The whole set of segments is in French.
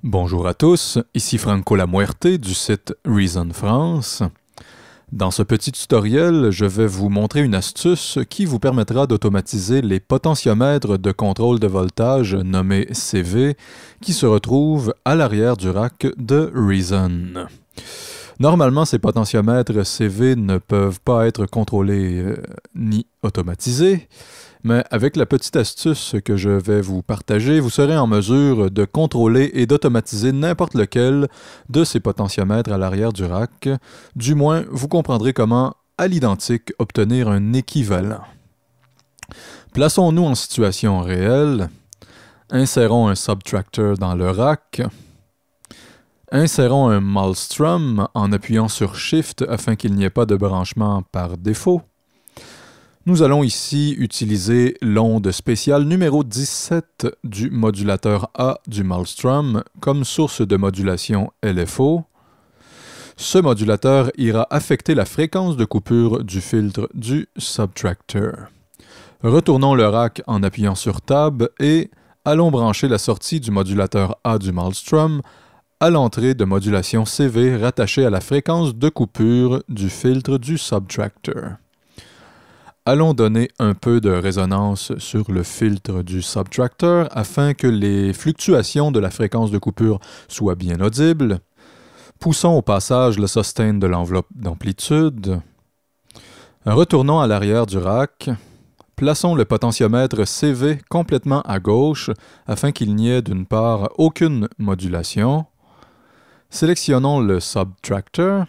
Bonjour à tous, ici Franco Lamuerte du site Reason France. Dans ce petit tutoriel, je vais vous montrer une astuce qui vous permettra d'automatiser les potentiomètres de contrôle de voltage nommés CV qui se retrouvent à l'arrière du rack de Reason. Normalement, ces potentiomètres CV ne peuvent pas être contrôlés ni automatisés, mais avec la petite astuce que je vais vous partager, vous serez en mesure de contrôler et d'automatiser n'importe lequel de ces potentiomètres à l'arrière du rack. Du moins, vous comprendrez comment, à l'identique, obtenir un équivalent. Plaçons-nous en situation réelle. Insérons un subtractor dans le rack. Insérons un Malmstrom en appuyant sur Shift afin qu'il n'y ait pas de branchement par défaut. Nous allons ici utiliser l'onde spéciale numéro 17 du modulateur A du Malmstrom comme source de modulation LFO. Ce modulateur ira affecter la fréquence de coupure du filtre du subtractor. Retournons le rack en appuyant sur Tab et allons brancher la sortie du modulateur A du Malmstrom à l'entrée de modulation CV rattachée à la fréquence de coupure du filtre du subtractor. Allons donner un peu de résonance sur le filtre du subtractor afin que les fluctuations de la fréquence de coupure soient bien audibles. Poussons au passage le sustain de l'enveloppe d'amplitude. Retournons à l'arrière du rack. Plaçons le potentiomètre CV complètement à gauche afin qu'il n'y ait d'une part aucune modulation. Sélectionnons le subtractor.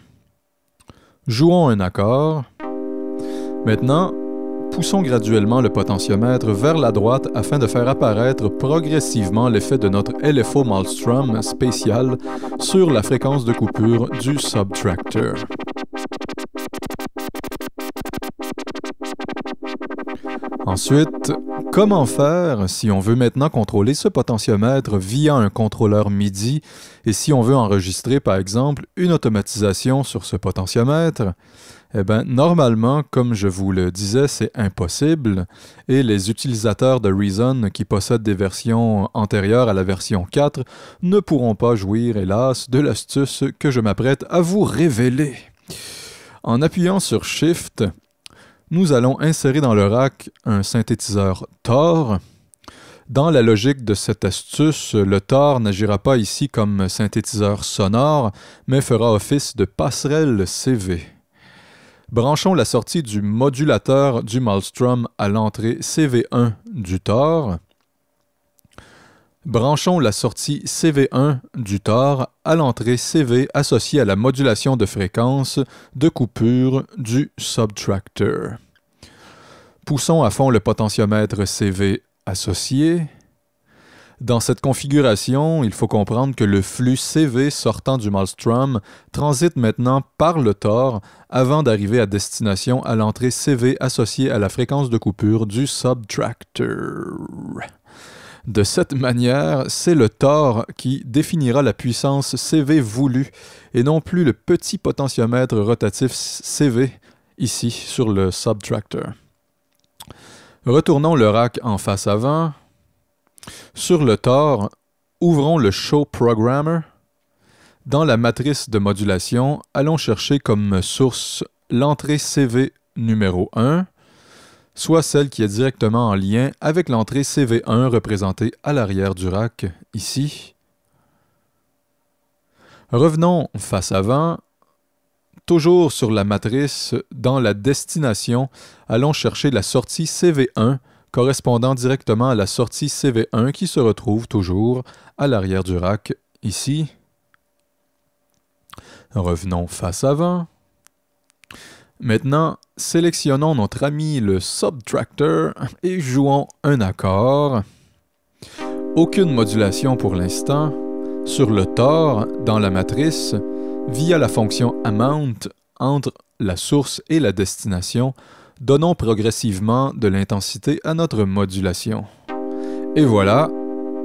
Jouons un accord. Maintenant, poussons graduellement le potentiomètre vers la droite afin de faire apparaître progressivement l'effet de notre LFO Malmstrom spécial sur la fréquence de coupure du subtractor. Ensuite, comment faire si on veut maintenant contrôler ce potentiomètre via un contrôleur MIDI et si on veut enregistrer par exemple une automatisation sur ce potentiomètre? Eh bien, normalement, comme je vous le disais, c'est impossible et les utilisateurs de Reason qui possèdent des versions antérieures à la version 4 ne pourront pas jouir, hélas, de l'astuce que je m'apprête à vous révéler. En appuyant sur Shift, nous allons insérer dans le rack un synthétiseur Tor. Dans la logique de cette astuce, le Tor n'agira pas ici comme synthétiseur sonore, mais fera office de passerelle CV. Branchons la sortie du modulateur du Malmstrom à l'entrée CV1 du Tor. Branchons la sortie CV1 du Tor à l'entrée CV associée à la modulation de fréquence de coupure du subtractor. Poussons à fond le potentiomètre CV associé. Dans cette configuration, il faut comprendre que le flux CV sortant du Malmstrom transite maintenant par le Tor avant d'arriver à destination à l'entrée CV associée à la fréquence de coupure du subtractor. De cette manière, c'est le Tor qui définira la puissance CV voulue et non plus le petit potentiomètre rotatif CV ici sur le subtractor. Retournons le rack en face avant. Sur le Tor, ouvrons le Show Programmer. Dans la matrice de modulation, allons chercher comme source l'entrée CV numéro 1, soit celle qui est directement en lien avec l'entrée CV1 représentée à l'arrière du rack, ici. Revenons face avant. Toujours sur la matrice, dans la destination, allons chercher la sortie CV1 correspondant directement à la sortie CV1 qui se retrouve toujours à l'arrière du rack, ici. Revenons face avant. Maintenant, sélectionnons notre ami le subtractor et jouons un accord. Aucune modulation pour l'instant. Sur le Tor, dans la matrice, via la fonction Amount entre la source et la destination, donnons progressivement de l'intensité à notre modulation. Et voilà,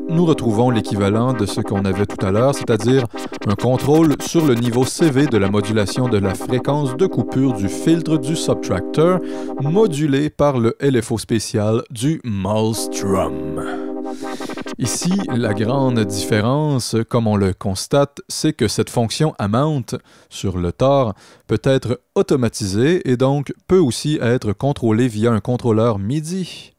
nous retrouvons l'équivalent de ce qu'on avait tout à l'heure, c'est-à-dire un contrôle sur le niveau CV de la modulation de la fréquence de coupure du filtre du subtractor, modulé par le LFO spécial du Maelstrom. Ici, la grande différence, comme on le constate, c'est que cette fonction amount sur le TOR peut être automatisée et donc peut aussi être contrôlée via un contrôleur MIDI.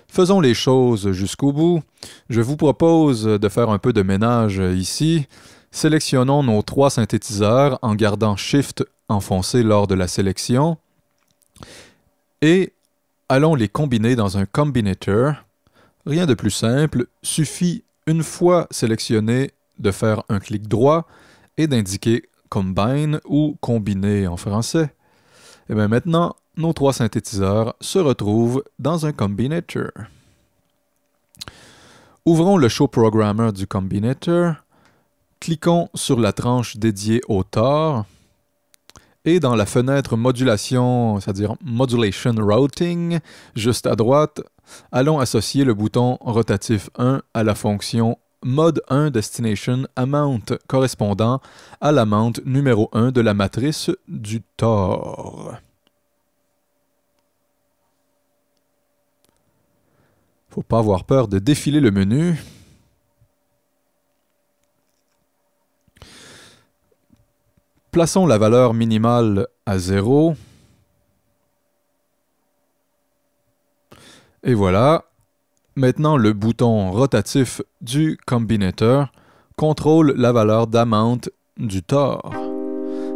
Faisons les choses jusqu'au bout. Je vous propose de faire un peu de ménage ici. Sélectionnons nos 3 synthétiseurs en gardant Shift enfoncé lors de la sélection et allons les combiner dans un combinator. Rien de plus simple, suffit une fois sélectionné de faire un clic droit et d'indiquer Combine ou Combiner en français. Et bien maintenant, nos 3 synthétiseurs se retrouvent dans un combinator. Ouvrons le Show Programmer du combinator, cliquons sur la tranche dédiée au TOR et dans la fenêtre modulation, c'est-à-dire Modulation Routing, juste à droite, allons associer le bouton rotatif 1 à la fonction Mod 1 Destination Amount correspondant à l'amount numéro 1 de la matrice du TOR. Faut pas avoir peur de défiler le menu. Plaçons la valeur minimale à 0. Et voilà. Maintenant, le bouton rotatif du combinator contrôle la valeur d'amount du TOR.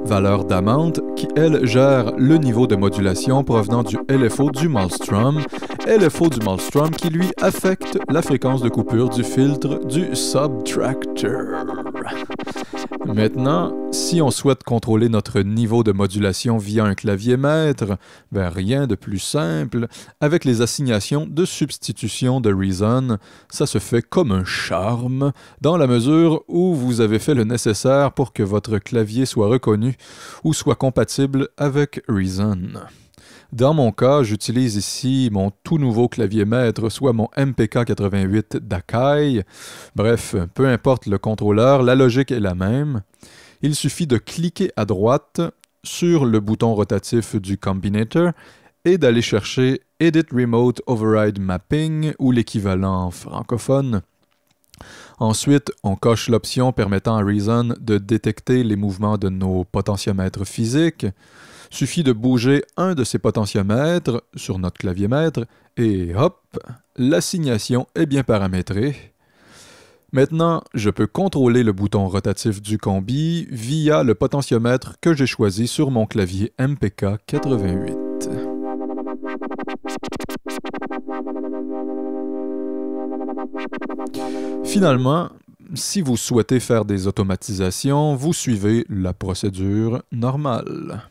Valeur d'amount qui, elle, gère le niveau de modulation provenant du LFO du Maelstrom. LFO du Maelstrom qui, lui, affecte la fréquence de coupure du filtre du subtractor. Maintenant, si on souhaite contrôler notre niveau de modulation via un clavier maître, ben rien de plus simple. Avec les assignations de substitution de Reason, ça se fait comme un charme, dans la mesure où vous avez fait le nécessaire pour que votre clavier soit reconnu ou soit compatible avec Reason. Dans mon cas, j'utilise ici mon tout nouveau clavier maître, soit mon MPK88 d'Akai. Bref, peu importe le contrôleur, la logique est la même. Il suffit de cliquer à droite sur le bouton rotatif du combinator et d'aller chercher Edit Remote Override Mapping ou l'équivalent francophone. Ensuite, on coche l'option permettant à Reason de détecter les mouvements de nos potentiomètres physiques. Suffit de bouger un de ces potentiomètres sur notre clavier maître et hop, l'assignation est bien paramétrée. Maintenant, je peux contrôler le bouton rotatif du combi via le potentiomètre que j'ai choisi sur mon clavier MPK88. Finalement, si vous souhaitez faire des automatisations, vous suivez la procédure normale.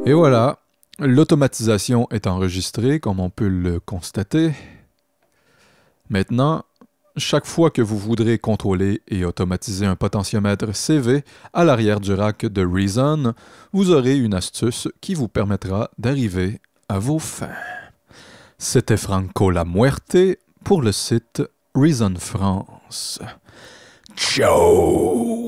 Et voilà, l'automatisation est enregistrée comme on peut le constater. Maintenant, chaque fois que vous voudrez contrôler et automatiser un potentiomètre CV à l'arrière du rack de Reason, vous aurez une astuce qui vous permettra d'arriver à vos fins. C'était Franco La Muerte pour le site Reason France. Ciao!